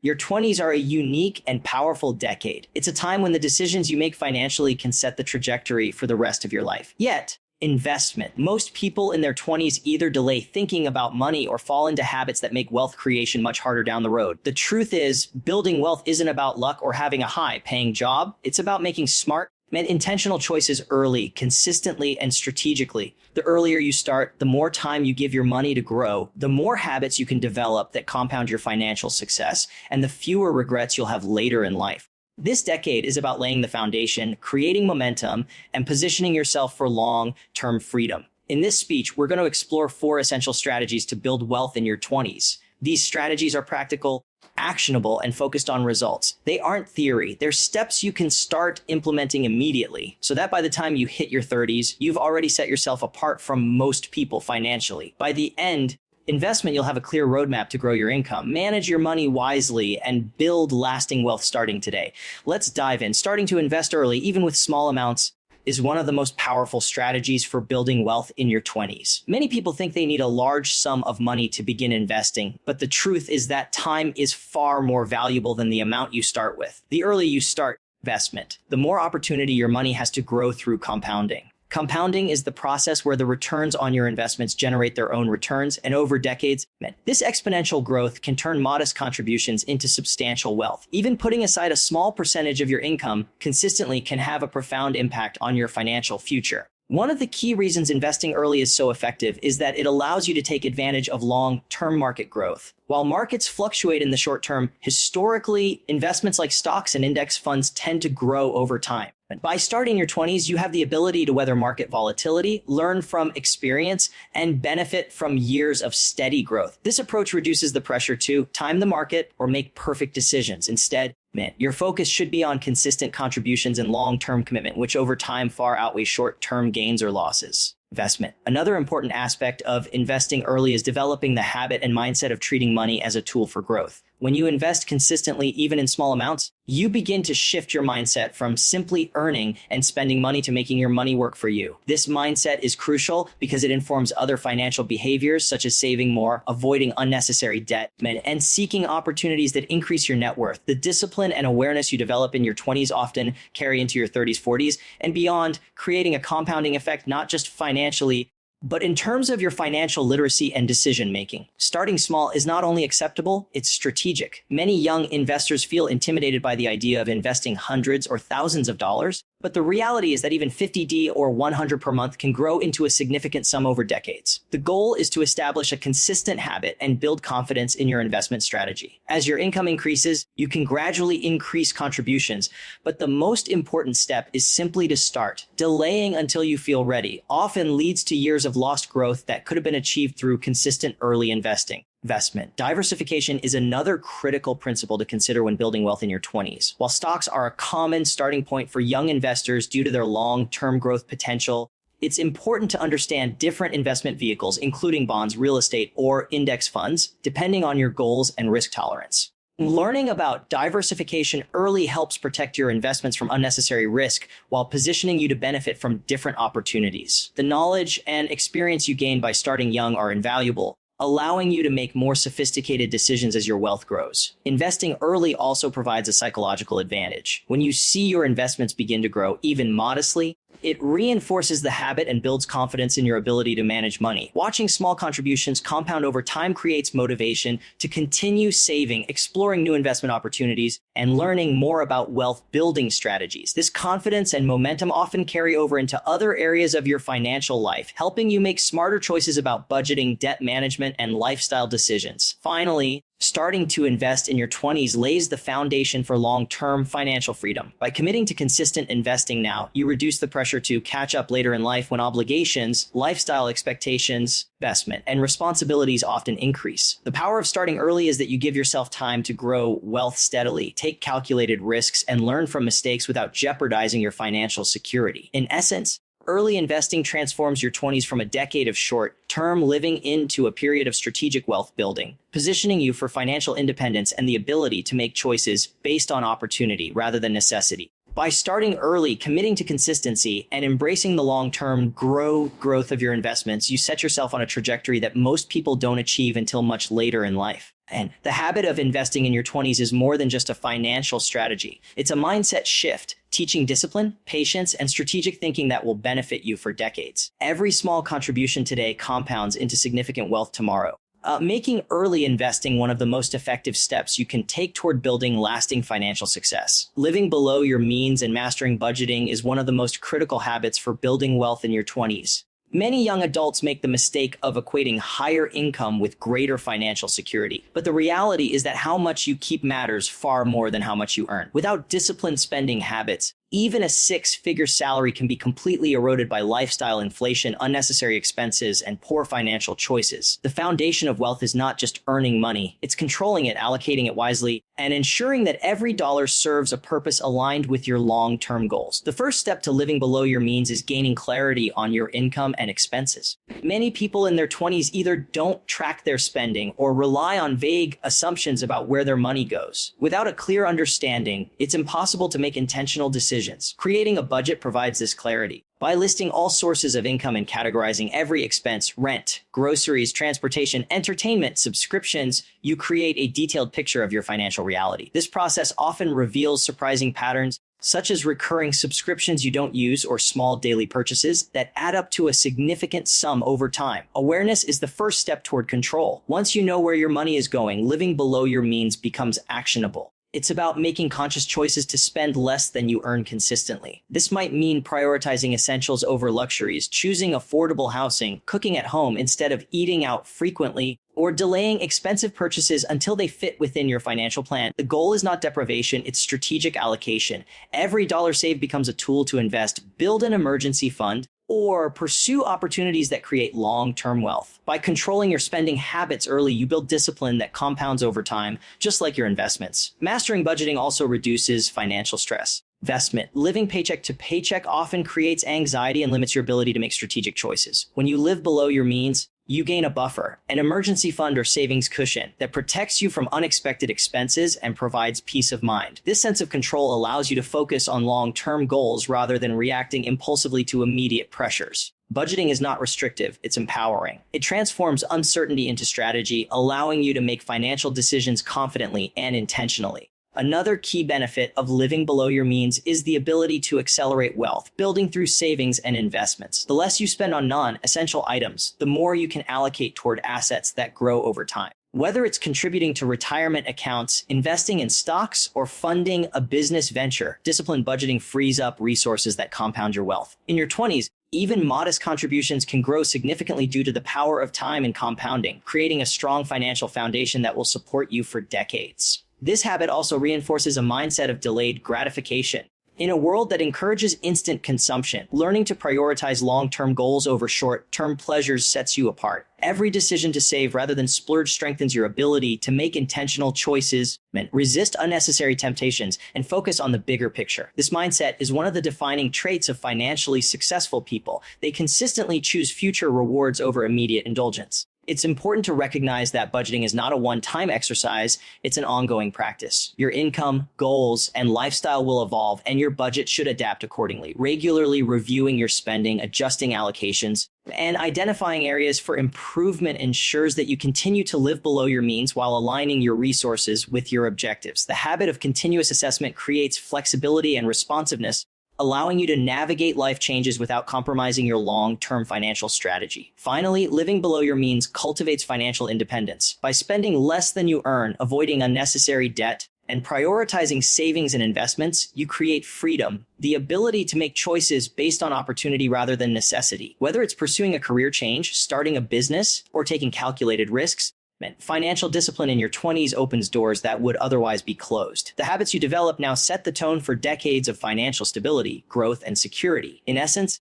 Your 20s are a unique and powerful decade. It's a time when the decisions you make financially can set the trajectory for the rest of your life. Yet, investment. Most people in their 20s either delay thinking about money or fall into habits that make wealth creation much harder down the road. The truth is, building wealth isn't about luck or having a high-paying job. It's about making smart and intentional choices early, consistently, and strategically. The earlier you start, the more time you give your money to grow, the more habits you can develop that compound your financial success, and the fewer regrets you'll have later in life. This decade is about laying the foundation, creating momentum, and positioning yourself for long-term freedom. In this speech, we're going to explore 4 essential strategies to build wealth in your 20s. These strategies are practical, actionable, and focused on results. They aren't theory. They're steps you can start implementing immediately, so that by the time you hit your 30s, you've already set yourself apart from most people financially. By the end, investment, you'll have a clear roadmap to grow your income, manage your money wisely, and build lasting wealth starting today. Let's dive in. Starting to invest early, even with small amounts, is one of the most powerful strategies for building wealth in your 20s. Many people think they need a large sum of money to begin investing, but the truth is that time is far more valuable than the amount you start with. The earlier you start investment, the more opportunity your money has to grow through compounding. Compounding is the process where the returns on your investments generate their own returns, and over decades, this exponential growth can turn modest contributions into substantial wealth. Even putting aside a small percentage of your income consistently can have a profound impact on your financial future. One of the key reasons investing early is so effective is that it allows you to take advantage of long-term market growth. While markets fluctuate in the short term, historically, investments like stocks and index funds tend to grow over time. By starting your 20s, you have the ability to weather market volatility, learn from experience, and benefit from years of steady growth. This approach reduces the pressure to time the market or make perfect decisions. Instead, your focus should be on consistent contributions and long-term commitment, which over time far outweighs short-term gains or losses. Investment. Another important aspect of investing early is developing the habit and mindset of treating money as a tool for growth. When you invest consistently, even in small amounts, you begin to shift your mindset from simply earning and spending money to making your money work for you. This mindset is crucial because it informs other financial behaviors such as saving more, avoiding unnecessary debt, and seeking opportunities that increase your net worth. The discipline and awareness you develop in your 20s often carry into your 30s, 40s, and beyond, creating a compounding effect not just financially, but in terms of your financial literacy and decision making. Starting small is not only acceptable, it's strategic. Many young investors feel intimidated by the idea of investing hundreds or thousands of dollars, but the reality is that even 50D or 100 per month can grow into a significant sum over decades. The goal is to establish a consistent habit and build confidence in your investment strategy. As your income increases, you can gradually increase contributions, but the most important step is simply to start. Delaying until you feel ready often leads to years of lost growth that could have been achieved through consistent early investing. Investment. Diversification is another critical principle to consider when building wealth in your 20s. While stocks are a common starting point for young investors due to their long-term growth potential, it's important to understand different investment vehicles, including bonds, real estate, or index funds, depending on your goals and risk tolerance. Learning about diversification early helps protect your investments from unnecessary risk while positioning you to benefit from different opportunities. The knowledge and experience you gain by starting young are invaluable, allowing you to make more sophisticated decisions as your wealth grows. Investing early also provides a psychological advantage. When you see your investments begin to grow, even modestly, it reinforces the habit and builds confidence in your ability to manage money. Watching small contributions compound over time creates motivation to continue saving, exploring new investment opportunities, and learning more about wealth building strategies. This confidence and momentum often carry over into other areas of your financial life, helping you make smarter choices about budgeting, debt management, and lifestyle decisions. Finally, starting to invest in your 20s lays the foundation for long-term financial freedom. By committing to consistent investing now, you reduce the pressure to catch up later in life when obligations, lifestyle expectations, investment, and responsibilities often increase. The power of starting early is that you give yourself time to grow wealth steadily, take calculated risks, and learn from mistakes without jeopardizing your financial security. In essence, early investing transforms your 20s from a decade of short-term living into a period of strategic wealth building, positioning you for financial independence and the ability to make choices based on opportunity rather than necessity. By starting early, committing to consistency, and embracing the long-term growth of your investments, you set yourself on a trajectory that most people don't achieve until much later in life. And the habit of investing in your 20s is more than just a financial strategy. It's a mindset shift, teaching discipline, patience, and strategic thinking that will benefit you for decades. Every small contribution today compounds into significant wealth tomorrow. Making early investing one of the most effective steps you can take toward building lasting financial success. Living below your means and mastering budgeting is one of the most critical habits for building wealth in your 20s. Many young adults make the mistake of equating higher income with greater financial security. But the reality is that how much you keep matters far more than how much you earn. Without disciplined spending habits, even a six-figure salary can be completely eroded by lifestyle inflation, unnecessary expenses, and poor financial choices. The foundation of wealth is not just earning money, it's controlling it, allocating it wisely, and ensuring that every dollar serves a purpose aligned with your long-term goals. The first step to living below your means is gaining clarity on your income and expenses. Many people in their 20s either don't track their spending or rely on vague assumptions about where their money goes. Without a clear understanding, it's impossible to make intentional decisions. Creating a budget provides this clarity. By listing all sources of income and categorizing every expense, rent, groceries, transportation, entertainment, subscriptions, you create a detailed picture of your financial reality. This process often reveals surprising patterns, such as recurring subscriptions you don't use or small daily purchases that add up to a significant sum over time. Awareness is the first step toward control. Once you know where your money is going, living below your means becomes actionable. It's about making conscious choices to spend less than you earn consistently. This might mean prioritizing essentials over luxuries, choosing affordable housing, cooking at home instead of eating out frequently, or delaying expensive purchases until they fit within your financial plan. The goal is not deprivation, it's strategic allocation. Every dollar saved becomes a tool to invest, build an emergency fund, or pursue opportunities that create long-term wealth. By controlling your spending habits early, you build discipline that compounds over time, just like your investments. Mastering budgeting also reduces financial stress. Investment. Living paycheck to paycheck often creates anxiety and limits your ability to make strategic choices. When you live below your means, you gain a buffer, an emergency fund or savings cushion that protects you from unexpected expenses and provides peace of mind. This sense of control allows you to focus on long-term goals rather than reacting impulsively to immediate pressures. Budgeting is not restrictive, it's empowering. It transforms uncertainty into strategy, allowing you to make financial decisions confidently and intentionally. Another key benefit of living below your means is the ability to accelerate wealth, building through savings and investments. The less you spend on non-essential items, the more you can allocate toward assets that grow over time. Whether it's contributing to retirement accounts, investing in stocks, or funding a business venture, disciplined budgeting frees up resources that compound your wealth. In your 20s, even modest contributions can grow significantly due to the power of time and compounding, creating a strong financial foundation that will support you for decades. This habit also reinforces a mindset of delayed gratification. In a world that encourages instant consumption, learning to prioritize long-term goals over short-term pleasures sets you apart. Every decision to save rather than splurge strengthens your ability to make intentional choices, resist unnecessary temptations, and focus on the bigger picture. This mindset is one of the defining traits of financially successful people. They consistently choose future rewards over immediate indulgence. It's important to recognize that budgeting is not a one-time exercise, it's an ongoing practice. Your income, goals, and lifestyle will evolve, and your budget should adapt accordingly. Regularly reviewing your spending, adjusting allocations, and identifying areas for improvement ensures that you continue to live below your means while aligning your resources with your objectives. The habit of continuous assessment creates flexibility and responsiveness, allowing you to navigate life changes without compromising your long-term financial strategy. Finally, living below your means cultivates financial independence. By spending less than you earn, avoiding unnecessary debt, and prioritizing savings and investments, you create freedom, the ability to make choices based on opportunity rather than necessity. Whether it's pursuing a career change, starting a business, or taking calculated risks, financial discipline in your 20s opens doors that would otherwise be closed. The habits you develop now set the tone for decades of financial stability, growth, and security. In essence,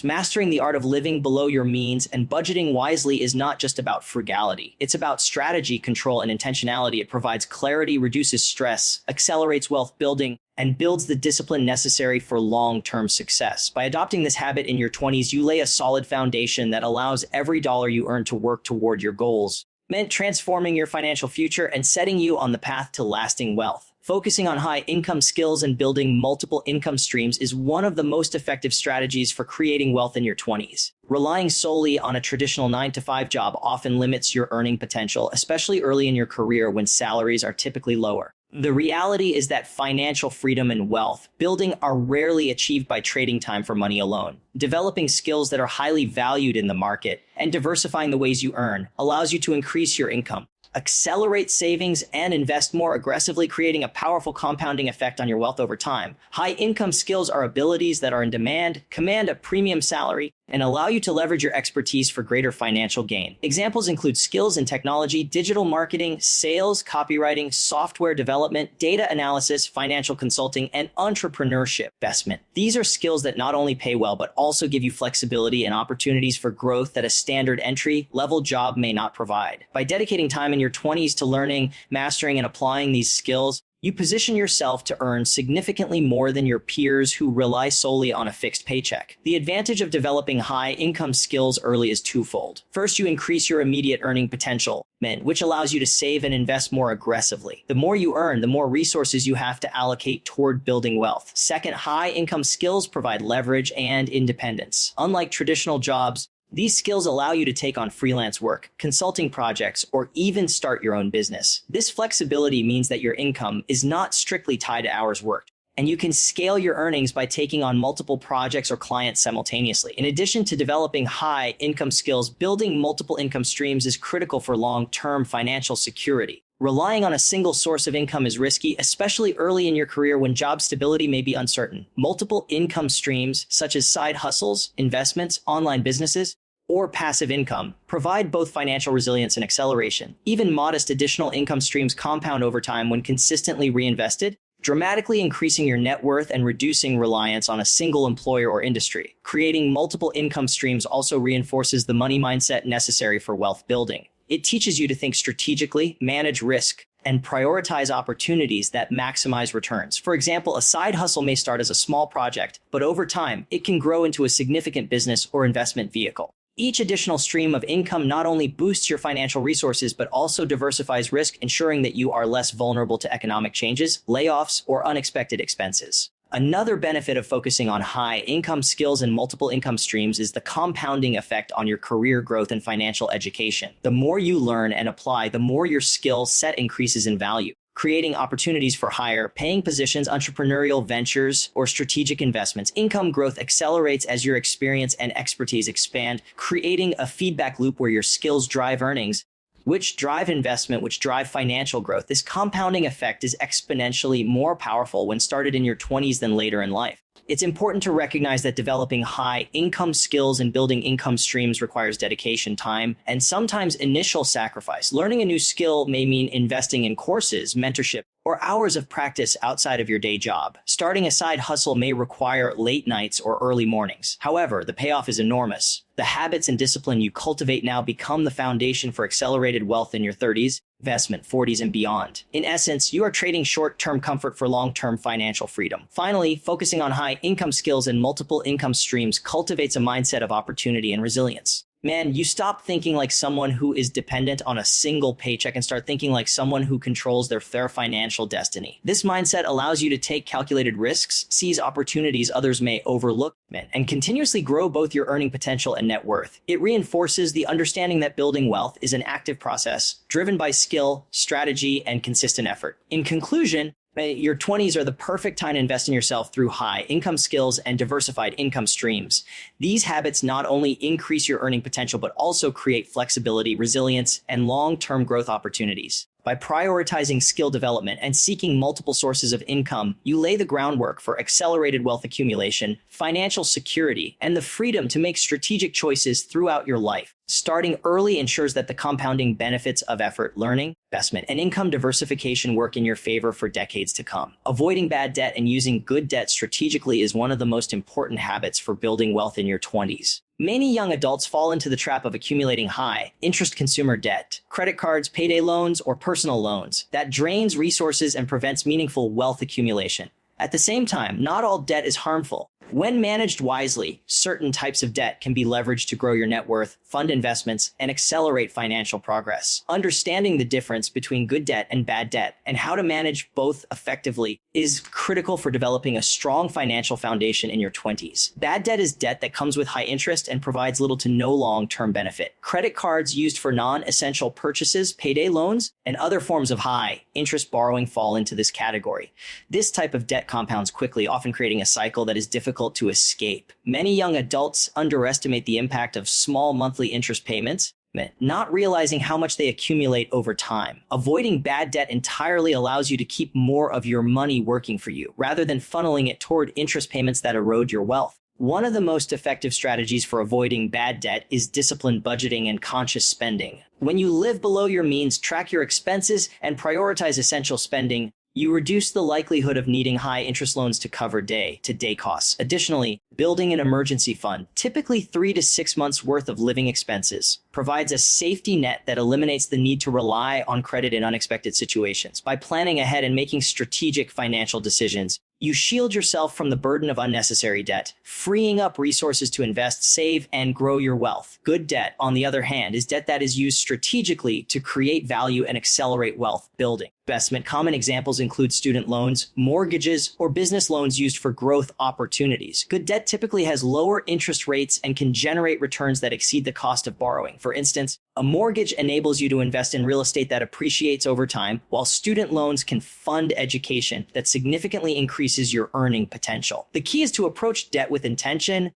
mastering the art of living below your means and budgeting wisely is not just about frugality. It's about strategy, control, and intentionality. It provides clarity, reduces stress, accelerates wealth building, and builds the discipline necessary for long-term success. By adopting this habit in your 20s, you lay a solid foundation that allows every dollar you earn to work toward your goals, transforming your financial future and setting you on the path to lasting wealth. Focusing on high income skills and building multiple income streams is one of the most effective strategies for creating wealth in your 20s. Relying solely on a traditional 9-to-5 job often limits your earning potential, especially early in your career when salaries are typically lower. The reality is that financial freedom and wealth building are rarely achieved by trading time for money alone. Developing skills that are highly valued in the market and diversifying the ways you earn allows you to increase your income, accelerate savings, and invest more aggressively, creating a powerful compounding effect on your wealth over time. High income skills are abilities that are in demand, command a premium salary, and allow you to leverage your expertise for greater financial gain. Examples include skills in technology, digital marketing, sales, copywriting, software development, data analysis, financial consulting, and entrepreneurship investment. These are skills that not only pay well, but also give you flexibility and opportunities for growth that a standard entry-level job may not provide. By dedicating time in your 20s to learning, mastering, and applying these skills, you position yourself to earn significantly more than your peers who rely solely on a fixed paycheck. The advantage of developing high-income skills early is twofold. First, you increase your immediate earning potential, which allows you to save and invest more aggressively. The more you earn, the more resources you have to allocate toward building wealth. Second, high-income skills provide leverage and independence. Unlike traditional jobs, these skills allow you to take on freelance work, consulting projects, or even start your own business. This flexibility means that your income is not strictly tied to hours worked, and you can scale your earnings by taking on multiple projects or clients simultaneously. In addition to developing high income skills, building multiple income streams is critical for long-term financial security. Relying on a single source of income is risky, especially early in your career when job stability may be uncertain. Multiple income streams, such as side hustles, investments, online businesses, or passive income, provide both financial resilience and acceleration. Even modest additional income streams compound over time when consistently reinvested, dramatically increasing your net worth and reducing reliance on a single employer or industry. Creating multiple income streams also reinforces the money mindset necessary for wealth building. It teaches you to think strategically, manage risk, and prioritize opportunities that maximize returns. For example, a side hustle may start as a small project, but over time, it can grow into a significant business or investment vehicle. Each additional stream of income not only boosts your financial resources, but also diversifies risk, ensuring that you are less vulnerable to economic changes, layoffs, or unexpected expenses. Another benefit of focusing on high income skills and multiple income streams is the compounding effect on your career growth and financial education. The more you learn and apply, the more your skill set increases in value, creating opportunities for higher paying positions, entrepreneurial ventures, or strategic investments. Income growth accelerates as your experience and expertise expand, creating a feedback loop where your skills drive earnings, which drive investment, which drive financial growth. This compounding effect is exponentially more powerful when started in your 20s than later in life. It's important to recognize that developing high income skills and building income streams requires dedication, time, and sometimes initial sacrifice. Learning a new skill may mean investing in courses, mentorship, or hours of practice outside of your day job. Starting a side hustle may require late nights or early mornings. However, the payoff is enormous. The habits and discipline you cultivate now become the foundation for accelerated wealth in your 30s, investment, 40s, and beyond. In essence, you are trading short-term comfort for long-term financial freedom. Finally, focusing on high income skills and multiple income streams cultivates a mindset of opportunity and resilience. Man, you stop thinking like someone who is dependent on a single paycheck and start thinking like someone who controls their financial destiny. This mindset allows you to take calculated risks, seize opportunities others may overlook, and continuously grow both your earning potential and net worth. It reinforces the understanding that building wealth is an active process driven by skill, strategy, and consistent effort. In conclusion, your 20s are the perfect time to invest in yourself through high income skills and diversified income streams. These habits not only increase your earning potential, but also create flexibility, resilience, and long-term growth opportunities. By prioritizing skill development and seeking multiple sources of income, you lay the groundwork for accelerated wealth accumulation, financial security, and the freedom to make strategic choices throughout your life. Starting early ensures that the compounding benefits of effort, learning, investment, and income diversification work in your favor for decades to come. Avoiding bad debt and using good debt strategically is one of the most important habits for building wealth in your 20s. Many young adults fall into the trap of accumulating high interest consumer debt, credit cards, payday loans, or personal loans that drains resources and prevents meaningful wealth accumulation. At the same time, not all debt is harmful. When managed wisely, certain types of debt can be leveraged to grow your net worth, fund investments, and accelerate financial progress. Understanding the difference between good debt and bad debt and how to manage both effectively is critical for developing a strong financial foundation in your 20s. Bad debt is debt that comes with high interest and provides little to no long-term benefit. Credit cards used for non-essential purchases, payday loans, and other forms of high-interest borrowing fall into this category. This type of debt compounds quickly, often creating a cycle that is difficult to escape. Many young adults underestimate the impact of small monthly interest payments, not realizing how much they accumulate over time. Avoiding bad debt entirely allows you to keep more of your money working for you, rather than funneling it toward interest payments that erode your wealth. One of the most effective strategies for avoiding bad debt is disciplined budgeting and conscious spending. When you live below your means, track your expenses, and prioritize essential spending, you reduce the likelihood of needing high-interest loans to cover day-to-day costs. Additionally, building an emergency fund, typically 3 to 6 months worth of living expenses, provides a safety net that eliminates the need to rely on credit in unexpected situations. By planning ahead and making strategic financial decisions, you shield yourself from the burden of unnecessary debt, freeing up resources to invest, save, and grow your wealth. Good debt, on the other hand, is debt that is used strategically to create value and accelerate wealth building. Investment common examples include student loans, mortgages, or business loans used for growth opportunities. Good debt typically has lower interest rates and can generate returns that exceed the cost of borrowing. For instance, a mortgage enables you to invest in real estate that appreciates over time, while student loans can fund education that significantly increases your earning potential. The key is to approach debt with intention,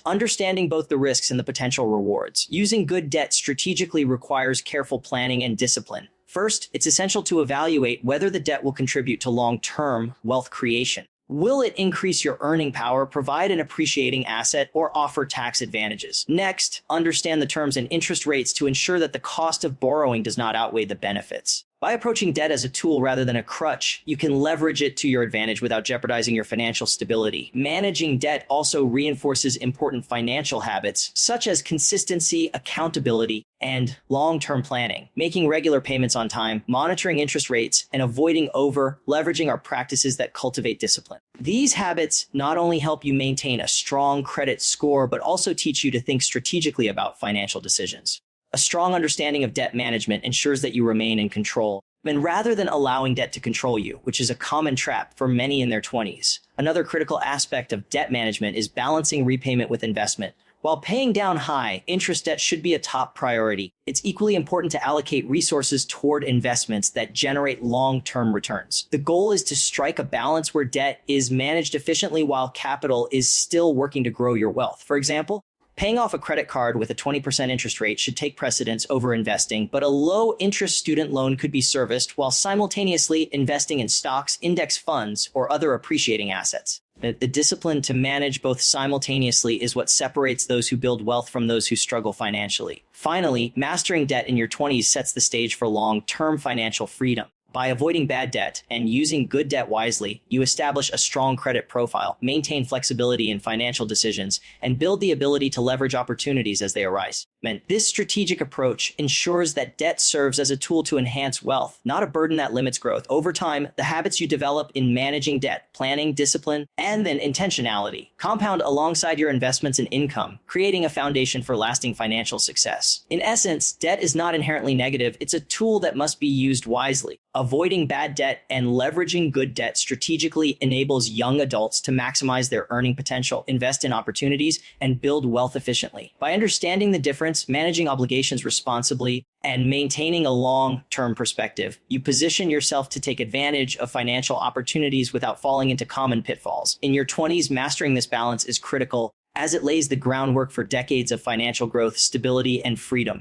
understanding both the risks and the potential rewards. Using good debt strategically requires careful planning and discipline. First, it's essential to evaluate whether the debt will contribute to long-term wealth creation. Will it increase your earning power, provide an appreciating asset, or offer tax advantages? Next, understand the terms and interest rates to ensure that the cost of borrowing does not outweigh the benefits. By approaching debt as a tool rather than a crutch, you can leverage it to your advantage without jeopardizing your financial stability. Managing debt also reinforces important financial habits, such as consistency, accountability, and long-term planning. Making regular payments on time, monitoring interest rates, and avoiding over-leveraging are practices that cultivate discipline. These habits not only help you maintain a strong credit score, but also teach you to think strategically about financial decisions. A strong understanding of debt management ensures that you remain in control, and rather than allowing debt to control you, which is a common trap for many in their 20s. Another critical aspect of debt management is balancing repayment with investment. While paying down high-interest debt should be a top priority, it's equally important to allocate resources toward investments that generate long-term returns. The goal is to strike a balance where debt is managed efficiently while capital is still working to grow your wealth. For example, paying off a credit card with a 20% interest rate should take precedence over investing, but a low-interest student loan could be serviced while simultaneously investing in stocks, index funds, or other appreciating assets. The discipline to manage both simultaneously is what separates those who build wealth from those who struggle financially. Finally, mastering debt in your 20s sets the stage for long-term financial freedom. By avoiding bad debt and using good debt wisely, you establish a strong credit profile, maintain flexibility in financial decisions, and build the ability to leverage opportunities as they arise. This strategic approach ensures that debt serves as a tool to enhance wealth, not a burden that limits growth. Over time, the habits you develop in managing debt, planning, discipline, and then intentionality compound alongside your investments and income, creating a foundation for lasting financial success. In essence, debt is not inherently negative. It's a tool that must be used wisely. Avoiding bad debt and leveraging good debt strategically enables young adults to maximize their earning potential, invest in opportunities, and build wealth efficiently. By understanding the difference, managing obligations responsibly, and maintaining a long-term perspective, you position yourself to take advantage of financial opportunities without falling into common pitfalls. In your 20s, mastering this balance is critical as it lays the groundwork for decades of financial growth, stability, and freedom.